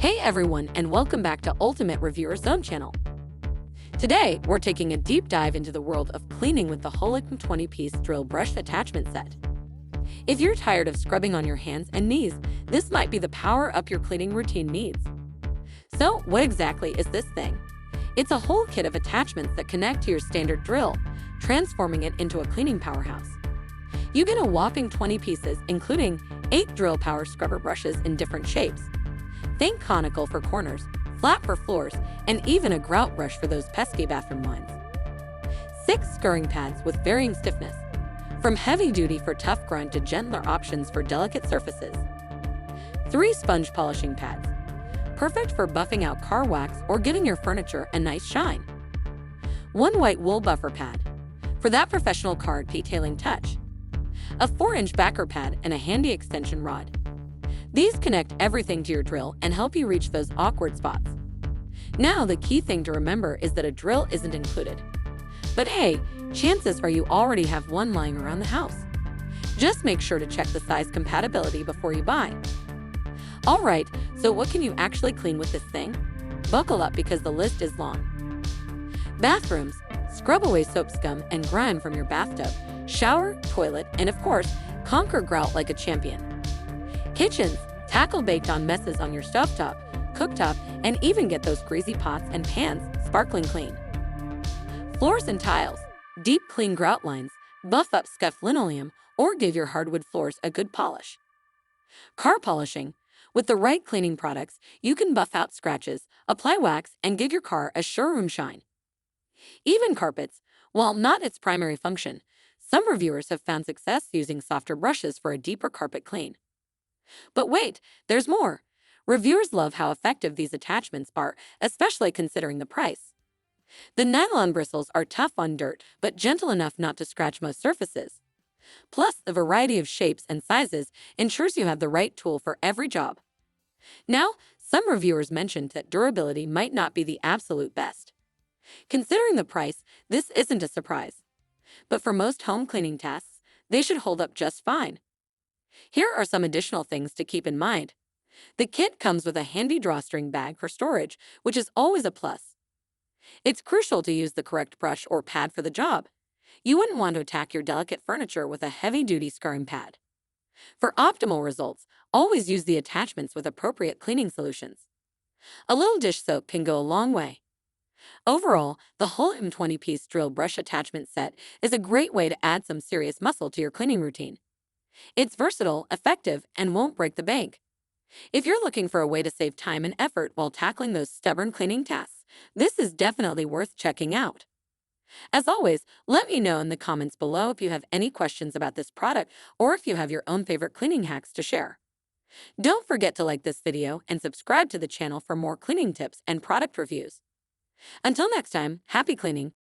Hey everyone, and welcome back to Ultimate Reviewer Zone channel. Today, we're taking a deep dive into the world of cleaning with the Holikme 20-piece drill brush attachment set. If you're tired of scrubbing on your hands and knees, this might be the power up your cleaning routine needs. So, what exactly is this thing? It's a whole kit of attachments that connect to your standard drill, transforming it into a cleaning powerhouse. You get a whopping 20 pieces, including 8 drill power scrubber brushes in different shapes. Think conical for corners, flat for floors, and even a grout brush for those pesky bathroom lines. 6 scouring pads with varying stiffness, from heavy-duty for tough grunt to gentler options for delicate surfaces. 3 sponge polishing pads, perfect for buffing out car wax or giving your furniture a nice shine. 1 white wool buffer pad, for that professional car detailing touch. A 4-inch backer pad and a handy extension rod. These connect everything to your drill and help you reach those awkward spots. Now, the key thing to remember is that a drill isn't included. But hey, chances are you already have one lying around the house. Just make sure to check the size compatibility before you buy. Alright, so what can you actually clean with this thing? Buckle up because the list is long. Bathrooms, scrub away soap scum and grime from your bathtub, shower, toilet, and of course, conquer grout like a champion. Kitchens, tackle baked-on messes on your stovetop, cooktop, and even get those greasy pots and pans sparkling clean. Floors and tiles, deep clean grout lines, buff up scuffed linoleum, or give your hardwood floors a good polish. Car polishing, with the right cleaning products, you can buff out scratches, apply wax, and give your car a showroom shine. Even carpets, while not its primary function, some reviewers have found success using softer brushes for a deeper carpet clean. But wait, there's more. Reviewers love how effective these attachments are, especially considering the price. The nylon bristles are tough on dirt, but gentle enough not to scratch most surfaces. Plus, the variety of shapes and sizes ensures you have the right tool for every job. Now, some reviewers mentioned that durability might not be the absolute best. Considering the price, this isn't a surprise. But for most home cleaning tasks, they should hold up just fine. Here are some additional things to keep in mind. The kit comes with a handy drawstring bag for storage, which is always a plus. It's crucial to use the correct brush or pad for the job. You wouldn't want to attack your delicate furniture with a heavy-duty scouring pad. For optimal results, always use the attachments with appropriate cleaning solutions. A little dish soap can go a long way. Overall, the Holikme 20-piece drill brush attachment set is a great way to add some serious muscle to your cleaning routine. It's versatile, effective, and won't break the bank. If you're looking for a way to save time and effort while tackling those stubborn cleaning tasks, this is definitely worth checking out. As always, let me know in the comments below if you have any questions about this product or if you have your own favorite cleaning hacks to share. Don't forget to like this video and subscribe to the channel for more cleaning tips and product reviews. Until next time, happy cleaning!